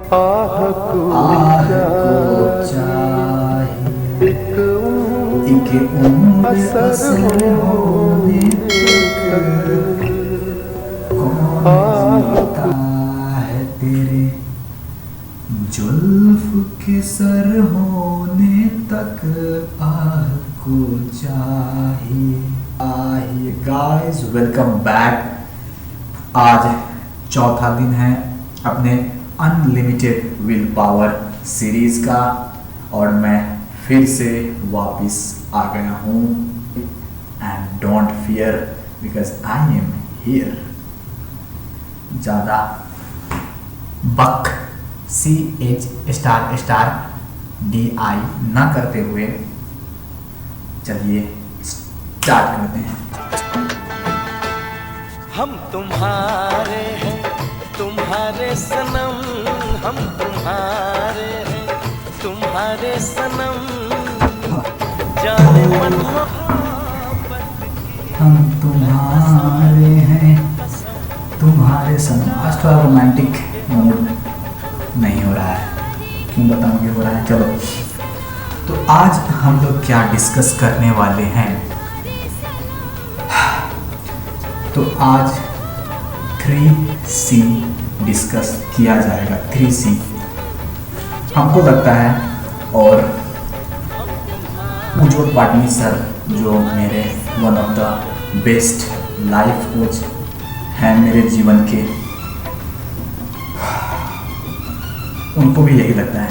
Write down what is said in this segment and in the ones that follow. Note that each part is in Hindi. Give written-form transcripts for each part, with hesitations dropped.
आह को चाहिए एक उम्र असर होने तक कौन जीता है तेरे जुल्फ के सर होने तक आह को चाहिए। Guys welcome back. आज चौथा दिन है अपने अनलिमिटेड विल पावर सीरीज का और मैं फिर से वापस आ गया हूँ। And don't fear because I am here. ज़्यादा बक CH**DI ना करते हुए चलिए स्टार्ट करते हैं। हम तुम्हारे हैं तुम्हारे सनम, हम तुम्हारे हैं तुम्हारे सनम, जाने मन हम तुम्हारे हैं तुम्हारे सनम। आज थोड़ा रोमांटिक मूड नहीं हो रहा है, क्यों बताऊँ कि हो रहा है। चलो तो आज हम लोग क्या डिस्कस करने वाले हैं। तो आज 3C डिस्कस किया जाएगा। 3C हमको लगता है, और उज्ज्वल पाटनी सर जो मेरे one of the best life coach हैं मेरे जीवन के, उनको भी यही लगता है।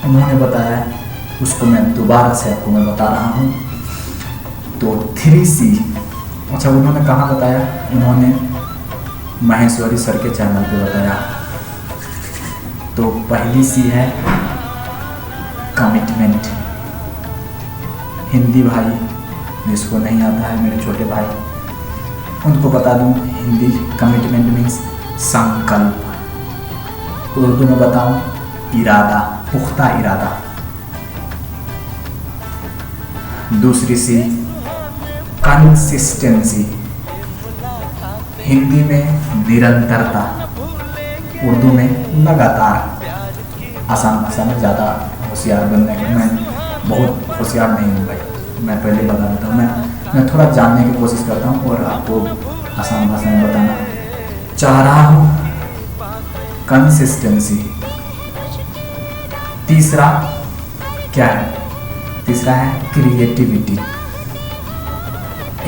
उन्होंने बताया, उसको मैं दोबारा से आपको मैं बता रहा हूँ। तो 3C, अच्छा उन्होंने कहाँ बताया? उन्होंने महेश्वरी सर के चैनल पे बताया। तो पहली C है कमिटमेंट। हिंदी भाई जिसको नहीं आता है, मेरे छोटे भाई, उनको बता दूं, हिंदी कमिटमेंट मीन्स संकल्प। उर्दू में बताऊं, इरादा, पुख्ता इरादा। दूसरी C कंसिस्टेंसी। हिंदी में निरंतरता, उर्दू में लगातार। आसान भाषा में ज़्यादा होशियार बनने का, मैं बहुत होशियार नहीं हूँ भाई, मैं पहले बता देता हूँ। मैं थोड़ा जानने की कोशिश करता हूँ और आपको आसान भाषा में बताना चाह रहा हूँ। कंसिस्टेंसी। तीसरा क्या है? तीसरा है क्रिएटिविटी।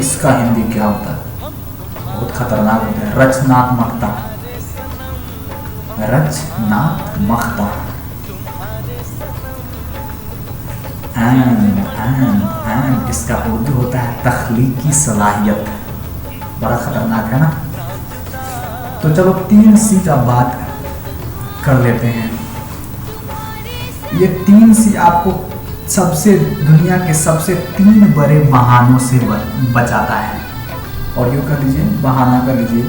इसका हिंदी क्या होता है? बहुत खतरनाक होता है। रचनात्मकता। रचनात्मकता। एंड इसका उर्दू होता है तख्लीकी सलाहियत। बड़ा खतरनाक है ना। तो चलो 3C का बात कर लेते हैं। ये 3C आपको सबसे दुनिया के सबसे 3 बड़े बहानों से बचाता है। और यूँ कर लीजिए, बहाना कर लीजिए,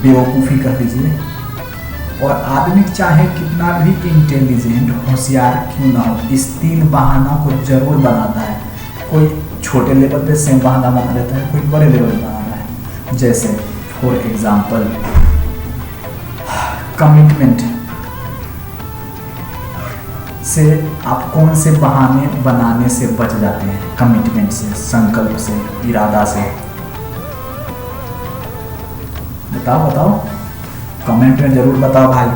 बेवकूफ़ी कर लीजिए। और आदमी चाहे कितना भी इंटेलिजेंट होशियार क्यों ना हो, इस 3 बहानों को जरूर बनाता है। कोई छोटे लेवल पे सेम बहाना बना लेता है, कोई बड़े लेवल पे बनाता है। जैसे फॉर एग्जाम्पल कमिटमेंट से आप कौन से बहाने बनाने से बच जाते हैं? कमिटमेंट से, संकल्प से, इरादा से। बताओ कमेंट में जरूर बताओ भाई।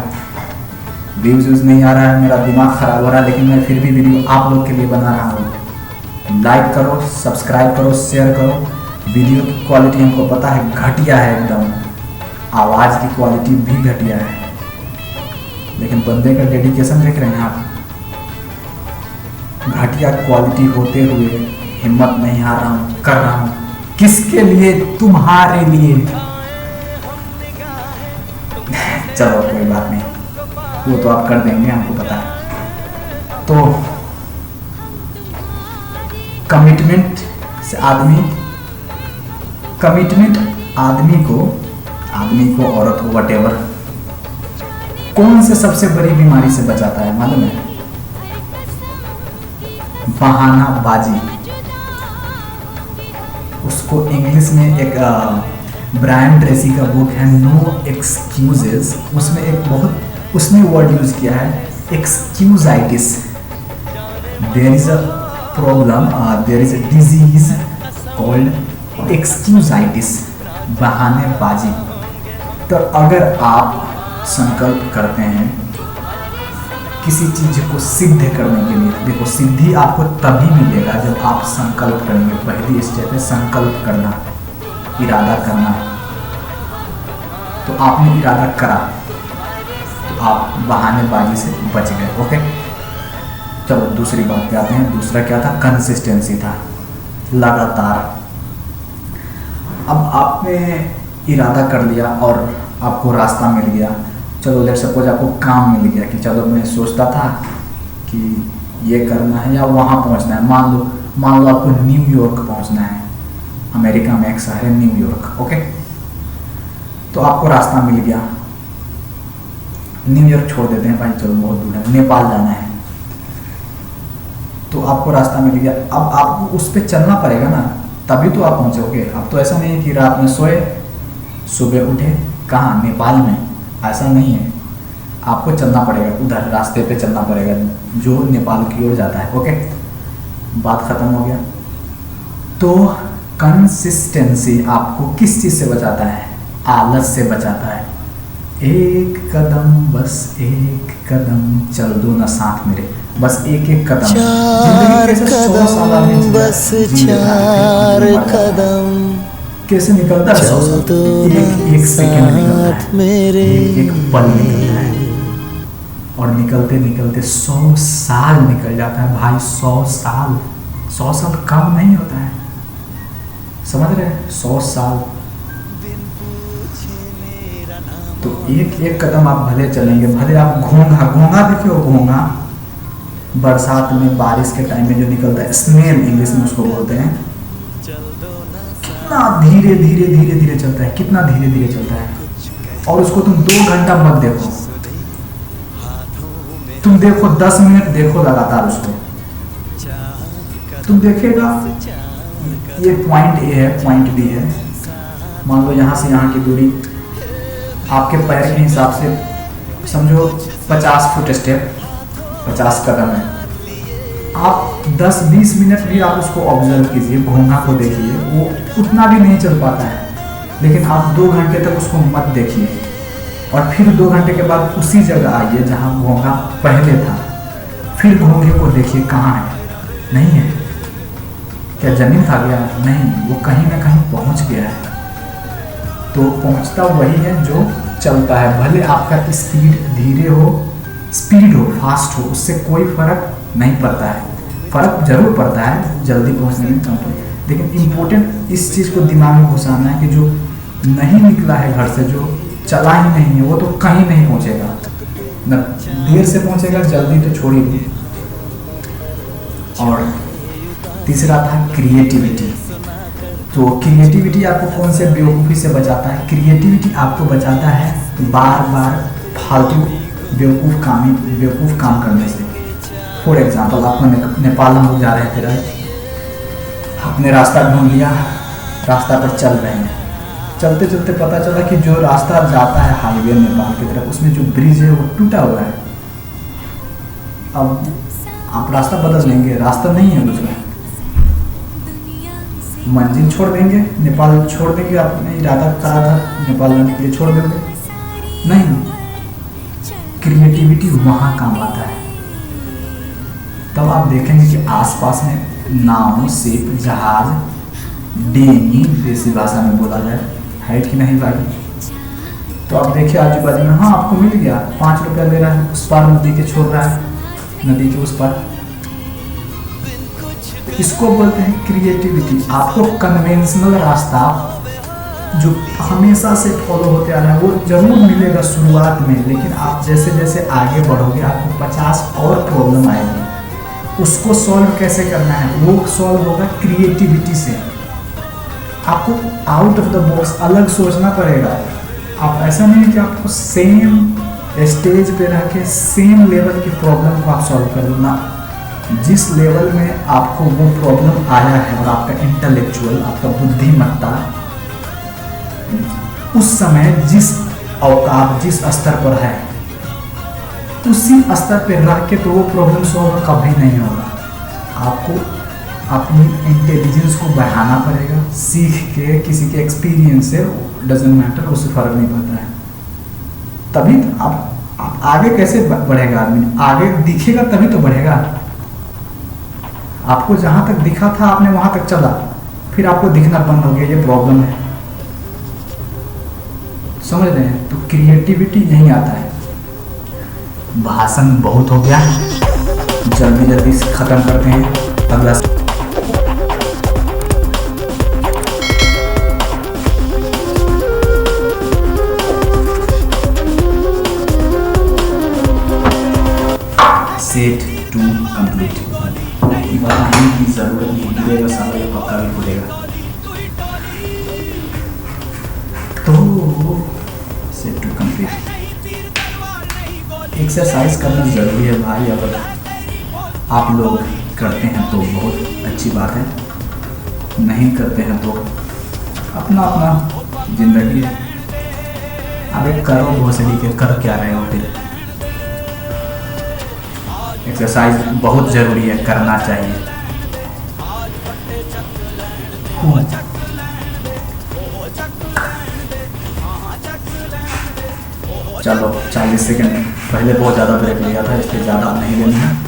व्यूज नहीं आ रहा है, मेरा दिमाग खराब हो रहा है, लेकिन मैं फिर भी वीडियो आप लोग के लिए बना रहा हूँ। लाइक करो, सब्सक्राइब करो, शेयर करो। वीडियो की क्वालिटी हमको पता है घटिया है एकदम, आवाज़ की क्वालिटी भी घटिया है, लेकिन बंदे का डेडिकेशन देख रहे हैं आप। घटिया क्वालिटी होते हुए हिम्मत नहीं हार रहा हूँ, कर रहा हूँ। किसके लिए? तुम्हारे लिए। चलो कोई बात नहीं, वो तो आप कर देंगे, हमको पता है। तो कमिटमेंट से कमिटमेंट आदमी को औरत को वटेवर कौन से सबसे बड़ी बीमारी से बचाता है मालूम है? बहानाबाजी। उसको इंग्लिश में एक ब्रायन ट्रेसी का बुक है नो एक्सक्यूजेस, उसमें एक बहुत उसने वर्ड यूज किया है excusitis. There is a problem, there is a disease called excusitis, बहानेबाजी। तो अगर आप संकल्प करते हैं किसी चीज को सिद्ध करने के लिए, देखो सिद्धि आपको तभी मिलेगा जब आप संकल्प करेंगे। पहली स्टेप है संकल्प करना, इरादा करना। तो आपने इरादा करा तो आप बहानेबाजी से बच गए। ओके, चलो दूसरी बात पे आते हैं। दूसरा क्या था? कंसिस्टेंसी था, लगातार। अब आपने इरादा कर लिया और आपको रास्ता मिल गया। चलो लेट्स सपोज आपको काम मिल गया कि चलो मैं सोचता था कि ये करना है या वहाँ पहुँचना है। मान लो आपको न्यूयॉर्क पहुँचना है, अमेरिका में एक शहर है न्यूयॉर्क। ओके, तो आपको रास्ता मिल गया। न्यूयॉर्क छोड़ देते हैं भाई, चलो बहुत दूर है, नेपाल जाना है। तो आपको रास्ता मिल गया, अब आपको उस पर चलना पड़ेगा ना, तभी तो आप पहुँचोगे। अब तो ऐसा नहीं है कि रात में सोए सुबह उठे, कहाँ? नेपाल में। ऐसा नहीं है, आपको चलना पड़ेगा, उधर रास्ते पे चलना पड़ेगा जो नेपाल की ओर जाता है। ओके, बात खत्म हो गया। तो कंसिस्टेंसी आपको किस चीज़ से बचाता है? आलस से बचाता है। एक कदम, बस एक कदम चल दो ना साथ मेरे, बस एक एक कदम। चार कदम, बस चार कदम कैसे निकलता है? एक सेकंड निकलता है, मेरे एक पल निकलता है, और निकलते निकलते 100 साल निकल जाता है भाई। 100 साल कम नहीं होता है, समझ रहे? 100 साल। तो एक एक कदम आप भले चलेंगे, भले आप घोंघा देखिए, घोंघा बरसात में, बारिश के टाइम में जो निकलता है, स्नेल इंग्लिश में उसको बोलते हैं। कितना धीरे धीरे धीरे धीरे चलता है, कितना धीरे धीरे चलता है। और उसको तुम 2 घंटा मत देखो, तुम देखो 10 मिनट देखो लगातार उसको, तुम देखेगा ये पॉइंट ए है, पॉइंट बी है। मान लो यहाँ से यहाँ की दूरी आपके पैर के हिसाब से समझो 50 फुट स्टेप, 50 कदम है। आप 10-20 मिनट भी आप उसको ऑब्जर्व कीजिए, घोंघा को देखिए, वो उतना भी नहीं चल पाता है। लेकिन आप 2 घंटे तक उसको मत देखिए, और फिर 2 घंटे के बाद उसी जगह आइए जहाँ घोंघा पहले था। फिर घोंघे को देखिए, कहाँ है? नहीं है। क्या जमीन खा गया? नहीं, वो कहीं ना कहीं पहुँच गया है। तो पहुँचता वही है जो चलता है। भले आपका स्पीड धीरे हो, स्पीड हो, फास्ट हो, उससे कोई फर्क नहीं पड़ता है। फर्क जरूर पड़ता है जल्दी पहुंचने में, लेकिन इम्पोर्टेंट इस चीज़ को दिमाग में घुसाना है कि जो नहीं निकला है घर से, जो चला ही नहीं है, वो तो कहीं नहीं पहुंचेगा। न देर से पहुंचेगा, जल्दी तो छोड़ ही दो। और तीसरा था क्रिएटिविटी। तो क्रिएटिविटी आपको कौन से बेवकूफ़ी से बचाता है? क्रिएटिविटी आपको बचाता है बार बार फालतू बेवकूफ़ काम करने से। फॉर एग्जाम्पल, आपको नेपाल हम लोग जा रहे थे, राइट? आपने रास्ता ढूंढ लिया, रास्ता पर चल रहे हैं, चलते चलते पता चला कि जो रास्ता जाता है हाईवे नेपाल की तरफ, उसमें जो ब्रिज है वो टूटा हुआ है। अब आप रास्ता बदल लेंगे, रास्ता नहीं है दूसरा, मंजिल छोड़ देंगे, नेपाल छोड़ देंगे। आपने इरादा करा था नेपाल जाने के लिए, छोड़ देंगे? नहीं। क्रिएटिविटी वहाँ काम आता है। तब आप देखेंगे कि आसपास में नाव, शिप, जहाज, डेंगी देसी भाषा में बोला जाए, है कि नहीं भाई? तो आप देखिए आजू बाजू में, हाँ आपको मिल गया, 5 रुपया ले रहा है, उस पार नदी के छोड़ रहा है, नदी के उस पार। इसको बोलते हैं क्रिएटिविटी। आपको कन्वेंशनल रास्ता जो हमेशा से फॉलो होते आ रहा है वो जरूर मिलेगा शुरुआत में, लेकिन आप जैसे जैसे आगे बढ़ोगे आपको 50 और प्रॉब्लम आएगी। उसको सॉल्व कैसे करना है? वो सॉल्व होगा क्रिएटिविटी से। आपको आउट ऑफ द बॉक्स अलग सोचना पड़ेगा। आप ऐसा नहीं है कि आपको सेम स्टेज पे रह के सेम लेवल की प्रॉब्लम को आप सॉल्व कर ना। जिस लेवल में आपको वो प्रॉब्लम आया है और आपका इंटेलेक्चुअल, आपका बुद्धिमत्ता उस समय जिस औकात, जिस स्तर पर है, उसी स्तर पे रह के तो वो प्रॉब्लम सॉल्व कभी नहीं होगा। आपको अपनी इंटेलिजेंस को बढ़ाना पड़ेगा, सीख के किसी के एक्सपीरियंस से, डजेंट मैटर, उससे फर्क नहीं पड़ता है। तभी तो आप आगे कैसे बढ़ेगा आदमी, आगे दिखेगा तभी तो बढ़ेगा। आपको जहां तक दिखा था आपने वहां तक चला, फिर आपको दिखना बंद हो गया, ये प्रॉब्लम है। समझ रहे हैं? तो क्रिएटिविटी यहीं आता है। भाषण बहुत हो गया, जल्दी जल्दी से खत्म करते हैं। अगला सेट टू कंप्लीट। बताने की जरूरत नहीं, खुलेगा सारा, ये पक्का भी खुलेगा। तो सेट टू कंप्लीट। एक्सरसाइज करना ज़रूरी है भाई। अगर आप लोग करते हैं तो बहुत अच्छी बात है, नहीं करते हैं तो अपना अपना जिंदगी है। अबे करो भोसड़ी के, कर क्या रहे हो फिर। एक्सरसाइज बहुत ज़रूरी है, करना चाहिए। चलो 40 सेकंड पहले बहुत ज़्यादा ब्रेक लिया था, इसलिए ज़्यादा नहीं लेना है।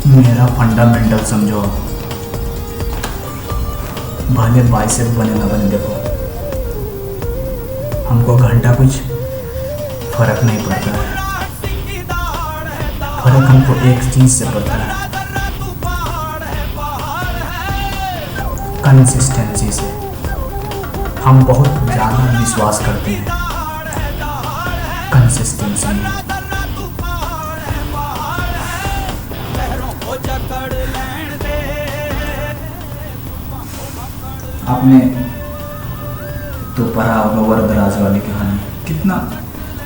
मेरा फंडामेंटल समझो, भले बाइसेप बने ना बने, देखो हमको घंटा कुछ फर्क नहीं पड़ता है। फर्क हमको एक चीज से पड़ता है, कंसिस्टेंसी से। हम बहुत ज़्यादा विश्वास करते हैं कंसिस्टेंसी में। आपने तो पढ़ा होगा वरदराज वाली कहानी,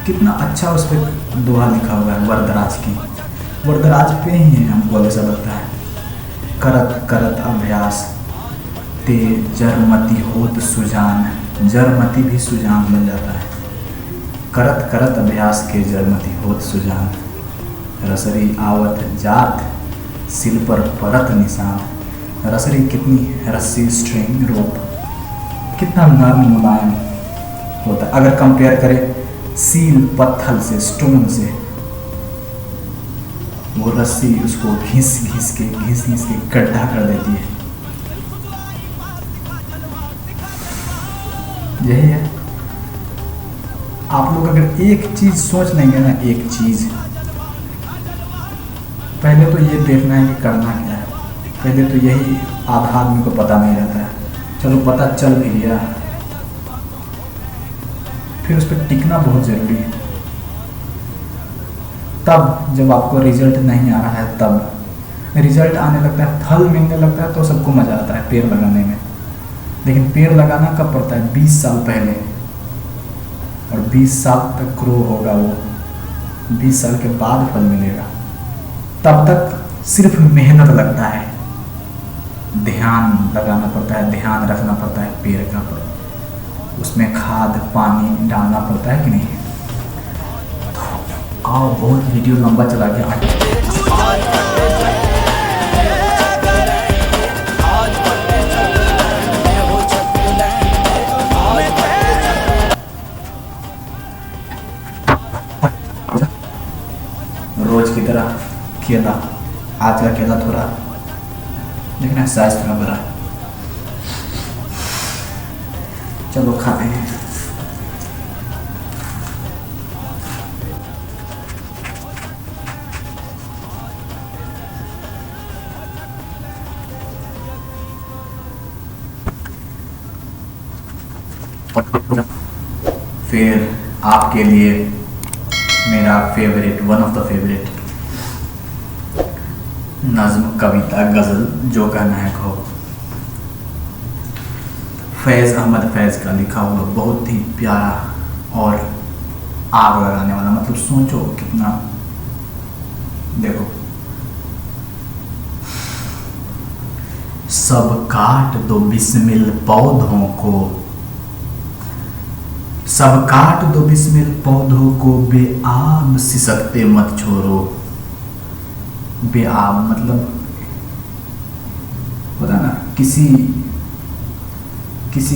कितना अच्छा उस पर दोहा लिखा हुआ है वरदराज की। वरदराज पे ही है, हमको ऐसा लगता है। करत करत अभ्यास ते जरमती होत सुजान, जरमती भी सुजान बन जाता है। करत करत अभ्यास के जरमती होत सुजान, रसरी आवत जात सिल पर परत निशान। रसरी कितनी रस्सी, स्ट्रिंग, रोप, कितना नरम मुलायम होता है। अगर कंपेयर करें सील पत्थर से, स्टोन से, वो रस्सी उसको घिस घिस के गड्ढा कर देती है। यही है। आप लोग अगर एक चीज सोच लेंगे ना, एक चीज, पहले तो ये देखना है कि करना क्या है। पहले तो यही आधा आदमी को पता नहीं रहता है। चलो पता चल भी गया, फिर उस पर टिकना बहुत ज़रूरी है। तब जब आपको रिजल्ट नहीं आ रहा है, तब रिजल्ट आने लगता है, फल मिलने लगता है, तो सबको मज़ा आता है पेड़ लगाने में। लेकिन पेड़ लगाना कब पड़ता है? 20 साल पहले, और 20 साल तक ग्रो होगा वो, 20 साल के बाद फल मिलेगा। तब तक सिर्फ मेहनत लगता है, ध्यान लगाना पड़ता है, ध्यान रखना पड़ता है पेड़ का, उसमें खाद पानी डालना पड़ता है कि नहीं। तो आओ, बहुत वीडियो लंबा चला गया। रोज की तरह केला, आज का केला थोड़ा, लेकिन साइज थोड़ा बड़ा है। चलो खाते हैं। फिर आपके लिए मेरा favourite, one of the favourite नज्म, कविता, गज़ल, जो कहना है कहो। फैज़ अहमद फैज़ का लिखा हुआ बहुत ही प्यारा और आग लगाने वाला। मतलब सोचो कितना देखो, सब काट दो बिस्मिल पौधों को, सब काट दो बिस्मिल पौधों को, बेआब सिसकते मत छोड़ो। बेआब मतलब होता ना, किसी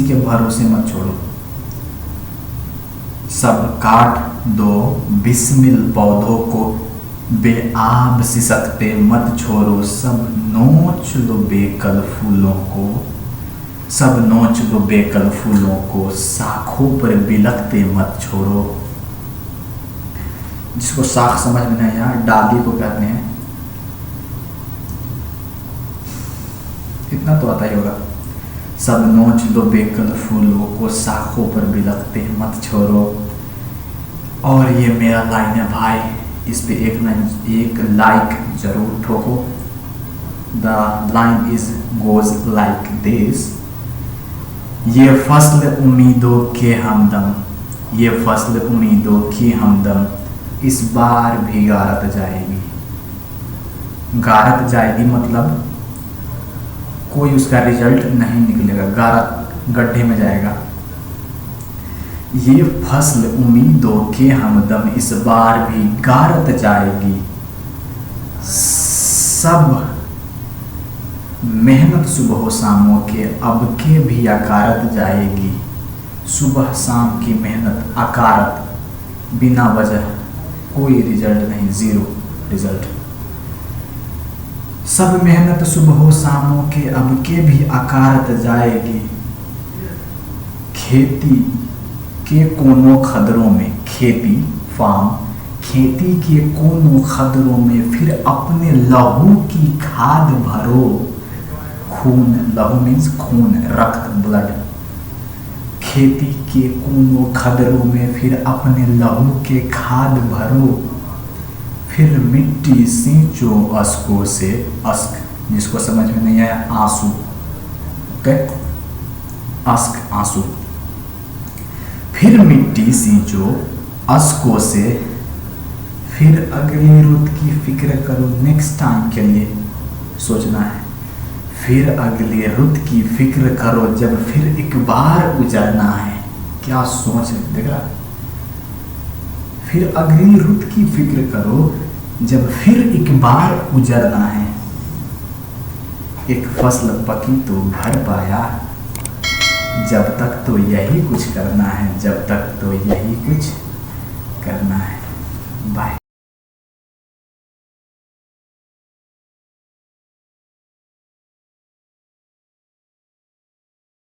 के भरोसे मत छोड़ो। सब काट दो बिस्मिल पौधों को, बेआब सिसकते मत छोड़ो। सब नोच लो बेकल फूलों को, सब नोच लो बेकल फूलों को, शाखों पर बिलखते मत छोड़ो। जिसको शाख समझ में नहीं आया, डाली को कहते हैं। इतना तो आता ही होगा। सब नोच लो बेकल फूलों को, शाखों पर बिलखते मत छोड़ो। और ये मेरा लाइन है भाई, इस पे एक लाइक जरूर ठोको। The line is goes like this. ये फसल उम्मीदों के हमदम, ये फसल उम्मीदों की हमदम, इस बार भी गारत जाएगी। गारत जाएगी मतलब कोई उसका रिजल्ट नहीं निकलेगा, गारत गड्ढे में जाएगा। ये फसल उम्मीदों के हमदम, इस बार भी गारत जाएगी। सब मेहनत सुबह शामों के, अब के भी अकारत जाएगी। सुबह शाम की मेहनत अकारत, बिना वजह कोई रिजल्ट नहीं, जीरो रिजल्ट। सब मेहनत सुबह शामों के, अब के भी अकारत जाएगी। खेती के कोनों खदरों में, खेती फार्म, खेती के कोनों खदरों में फिर अपने लहू की खाद भरो। खून, लहू मीन्स खून, रक्त, ब्लड। खेती के कोनों खदरों में फिर अपने लहू के खाद भरो। फिर मिट्टी सींचो अश्कों से, अश्क जिसको समझ में नहीं आया आंसू, ओके, अश्क आंसू। फिर मिट्टी सींचो अश्कों से, फिर अगली रुत की फिक्र करो। नेक्स्ट टाइम के लिए सोचना है। फिर अगली रुत की फिक्र करो, जब फिर एक बार उजरना है। क्या सोच है, देख रहा। फिर अगली रुत की फिक्र करो, जब फिर एक बार उजरना है। एक फसल पकी तो भर पाया, जब तक तो यही कुछ करना है, जब तक तो यही कुछ करना है। बाय।